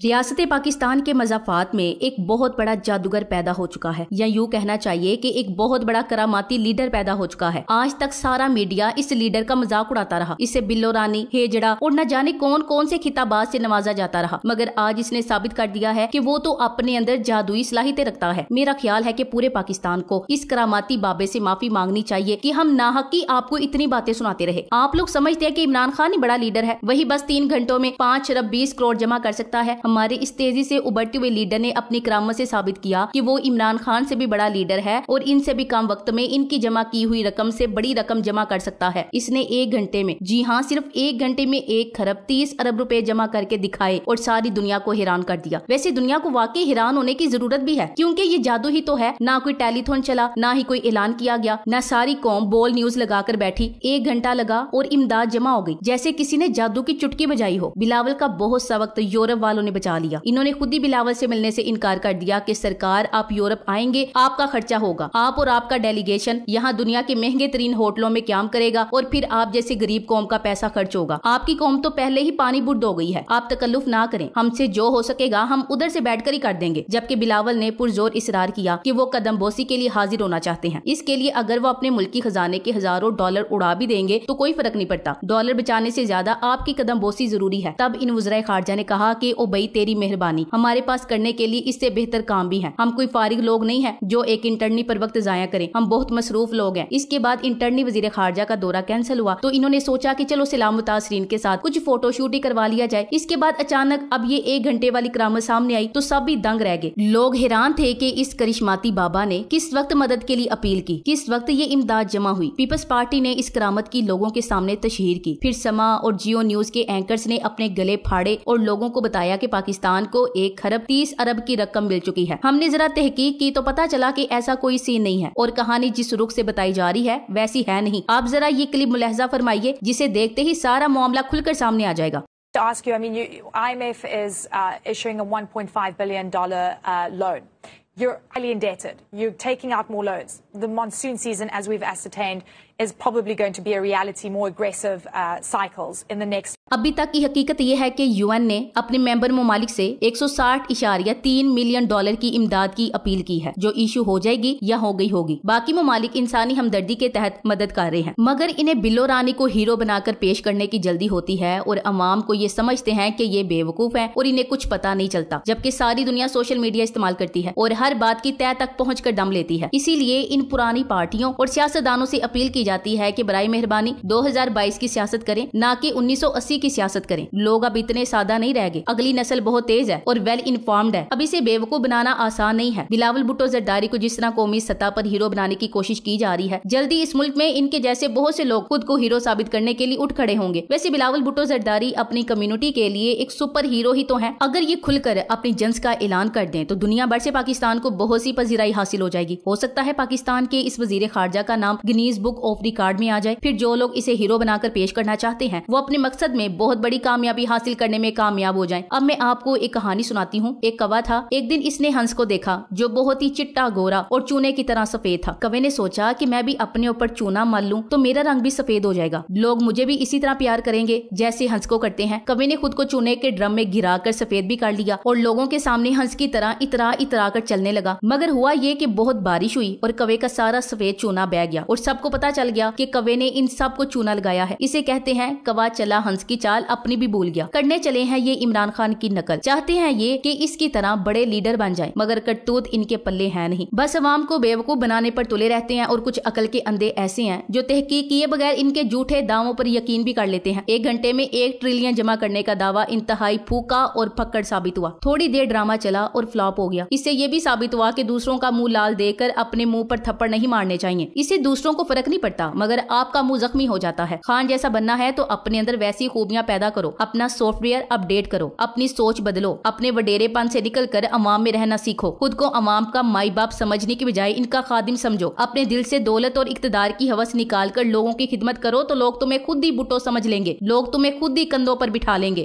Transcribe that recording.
ریاست پاکستان کے مضافات میں ایک بہت بڑا جادوگر پیدا ہو چکا ہے، یا یوں کہنا چاہیے کہ ایک بہت بڑا کراماتی لیڈر پیدا ہو چکا ہے۔ آج تک سارا میڈیا اس لیڈر کا مذاق اڑاتا رہا، اسے بلو رانی، ہیجڑا اور نہ جانے کون کون سے خطابات سے نوازا جاتا رہا، مگر آج اس نے ثابت کر دیا ہے کہ وہ تو اپنے اندر جادوئی صلاحیتیں رکھتا ہے۔ میرا خیال ہے کہ پورے پاکستان کو اس کراماتی بابے سے معافی مانگنی چاہیے کہ ہم ناحقی آپ کو اتنی باتیں سناتے رہے۔ آپ لوگ سمجھتے ہیں کہ عمران خان ہی بڑا لیڈر ہے، وہی بس 3 گھنٹوں میں 5 ارب 20 کروڑ جمع کر سکتا ہے۔ ہمارے اس تیزی سے ابھرتے ہوئے لیڈر نے اپنی کرامت سے ثابت کیا کہ وہ عمران خان سے بھی بڑا لیڈر ہے اور ان سے بھی کم وقت میں ان کی جمع کی ہوئی رقم سے بڑی رقم جمع کر سکتا ہے۔ اس نے 1 گھنٹے میں، جی ہاں صرف 1 گھنٹے میں 1 خرب 30 ارب روپے جمع کر کے دکھائے اور ساری دنیا کو حیران کر دیا۔ ویسے دنیا کو واقعی حیران ہونے کی ضرورت بھی ہے، کیونکہ یہ جادو ہی تو ہے، نہ کوئی ٹیلی تھون چلا، نہ ہی کوئی اعلان کیا گیا، نہ ساری قوم بول نیوز لگا کر بیٹھی۔ 1 گھنٹہ لگا اور امداد جمع ہو گئی، جیسے کسی نے جادو کی چٹکی بجائی ہو۔ بلاول کا بہت سا وقت یورپ والوں نے بچا لیا۔ انہوں نے خود ہی بلاول سے ملنے سے انکار کر دیا کہ سرکار آپ یورپ آئیں گے، آپ کا خرچہ ہوگا، آپ اور آپ کا ڈیلیگیشن یہاں دنیا کے مہنگے ترین ہوٹلوں میں قیام کرے گا اور پھر آپ جیسے غریب قوم کا پیسہ خرچ ہوگا۔ آپ کی قوم تو پہلے ہی پانی برد ہو گئی ہے، آپ تکلف نہ کریں، ہم سے جو ہو سکے گا ہم ادھر سے بیٹھ کر ہی کر دیں گے۔ جبکہ بلاول نے پرزور اصرار کیا کہ وہ قدم بوسی کے لیے حاضر ہونا چاہتے ہیں۔ اس کے لیے اگر وہ اپنے ملکی خزانے کے ہزاروں ڈالر اڑا بھی دیں گے تو کوئی فرق نہیں پڑتا، ڈالر بچانے سے زیادہ آپ کی قدم بوسی ضروری ہے۔ تب ان وزرائے خارجہ نے کہا کہ او بھائی تیری مہربانی، ہمارے پاس کرنے کے لیے اس سے بہتر کام بھی ہے، ہم کوئی فارغ لوگ نہیں ہیں جو ایک انٹرنی پر وقت ضائع کریں، ہم بہت مصروف لوگ ہیں۔ اس کے بعد انٹرنی وزیر خارجہ کا دورہ کینسل ہوا تو انہوں نے سوچا کہ چلو سلام متاثرین کے ساتھ کچھ فوٹو شوٹ ہی کروا لیا جائے۔ اس کے بعد اچانک اب یہ 1 گھنٹے والی کرامت سامنے آئی تو سب بھی دنگ رہ گئے۔ لوگ حیران تھے کہ اس کرشماتی بابا نے کس وقت مدد کے لیے اپیل کی، کس وقت یہ امداد جمع ہوئی۔ پیپلز پارٹی نے اس کرامت کی لوگوں کے سامنے تشہیر کی، پھر سما اور جیو نیوز کے اینکرز نے اپنے گلے پھاڑے اور لوگوں کو بتایا کہ پاکستان کو 1 خرب 30 ارب کی رقم مل چکی ہے۔ ہم نے ذرا تحقیق کی تو پتا چلا کہ ایسا کوئی سین نہیں ہے اور کہانی جس رخ سے بتائی جا رہی ہے ویسی ہے نہیں۔ آپ ذرا یہ کلپ ملاحظہ فرمائیے، جسے دیکھتے ہی سارا معاملہ کھل کر سامنے آ جائے گا۔ To ask you, I mean, IMF is issuing a $1.5 billion loan. You're highly indebted. You're taking out more loans. The monsoon season, as we've ascertained, is probably going to be a reality, more aggressive cycles in the next. ابھی تک کی حقیقت یہ ہے کہ UN نے اپنے ممبر ممالک سے 160.3 ملین ڈالر کی امداد کی اپیل کی ہے، جو ایشو ہو جائے گی یا ہو گئی ہوگی۔ باقی ممالک انسانی ہمدردی کے تحت مدد کر رہے ہیں، مگر انہیں بلو رانی کو ہیرو بنا کر پیش کرنے کی جلدی ہوتی ہے اور عوام کو یہ سمجھتے ہیں کہ یہ بے وقوف ہیں اور انہیں کچھ پتا نہیں چلتا، جبکہ ساری دنیا سوشل میڈیا استعمال کرتی ہے اور ہر بات کی تہہ تک پہنچ کر دم لیتی ہے۔ اسی لیے ان پرانی پارٹیوں اور سیاستدانوں سے اپیل کی جاتی ہے کہ برائے مہربانی 2022 کی سیاست کریں، نہ کہ 1980 کی سیاست کریں۔ لوگ اب اتنے سادہ نہیں رہ گئے، اگلی نسل بہت تیز ہے اور ویل انفارمڈ ہے، اب اسے بے وقوف بنانا آسان نہیں ہے۔ بلاول بھٹو زرداری کو جس طرح قومی سطح پر ہیرو بنانے کی کوشش کی جا رہی ہے، جلدی اس ملک میں ان کے جیسے بہت سے لوگ خود کو ہیرو ثابت کرنے کے لیے اٹھ کھڑے ہوں گے۔ ویسے بلاول بھٹو زرداری اپنی کمیونٹی کے لیے ایک سپر ہیرو ہی تو ہیں۔ اگر یہ کھل کر اپنی جنس کا اعلان کر دیں تو دنیا بھر سے پاکستان کو بہت سی پذیرائی حاصل ہو جائے گی۔ ہو سکتا ہے پاکستان کے اس وزیر خارجہ کا نام گنیز بک آف ریکارڈ میں آ جائے۔ پھر جو لوگ اسے ہیرو بنا کر پیش کرنا چاہتے ہیں وہ اپنے مقصد میں بہت بڑی کامیابی حاصل کرنے میں کامیاب ہو جائیں۔ اب میں آپ کو ایک کہانی سناتی ہوں۔ ایک کوا تھا، ایک دن اس نے ہنس کو دیکھا جو بہت ہی چٹا گورا اور چونے کی طرح سفید تھا۔ کوے نے سوچا کہ میں بھی اپنے اوپر چونا مل لوں تو میرا رنگ بھی سفید ہو جائے گا، لوگ مجھے بھی اسی طرح پیار کریں گے جیسے ہنس کو کرتے ہیں۔ کوے نے خود کو چونے کے ڈرم میں گرا کر سفید بھی کر لیا اور لوگوں کے سامنے ہنس کی طرح اترا کر چلنے لگا، مگر ہوا یہ کہ بہت بارش ہوئی اور کوے کا سارا سفید چونا بہ گیا اور سب کو پتا چل گیا کہ کوے نے ان سب کو چونا لگایا ہے۔ اسے کہتے ہیں کوا چلا ہنس کی چال اپنی بھی بھول گیا۔ کرنے چلے ہیں یہ عمران خان کی نقل، چاہتے ہیں یہ کہ اس کی طرح بڑے لیڈر بن جائیں، مگر کرتوت ان کے پلے ہیں نہیں، بس عوام کو بے وقوف بنانے پر تلے رہتے ہیں۔ اور کچھ عقل کے اندھے ایسے ہیں جو تحقیق کیے بغیر ان کے جھوٹے دعووں پر یقین بھی کر لیتے ہیں۔ 1 گھنٹے میں 1 ٹریلین جمع کرنے کا دعویٰ انتہائی پھوکا اور پھکڑ ثابت ہوا۔ تھوڑی دیر ڈرامہ چلا اور فلاپ ہو گیا۔ اس سے یہ بھی ثابت ہوا کہ دوسروں کا منہ لال دے کر اپنے منہ پر تھپڑ نہیں مارنے چاہیے، اسے دوسروں کو فرق نہیں پڑتا مگر آپ کا منہ زخمی ہو جاتا ہے۔ خان جیسا بننا ہے تو اپنے اندر ویسی خوبیاں پیدا کرو، اپنا سافٹ ویئر اپ ڈیٹ کرو، اپنی سوچ بدلو، اپنے وڈیرے پن سے نکل کر عوام میں رہنا سیکھو، خود کو عوام کا مائی باپ سمجھنے کی بجائے ان کا خادم سمجھو، اپنے دل سے دولت اور اقتدار کی ہوس نکال کر لوگوں کی خدمت کرو تو لوگ تمہیں خود ہی بٹو سمجھ لیں گے، لوگ تمہیں خود ہی کندھوں پر بٹھا لیں گے۔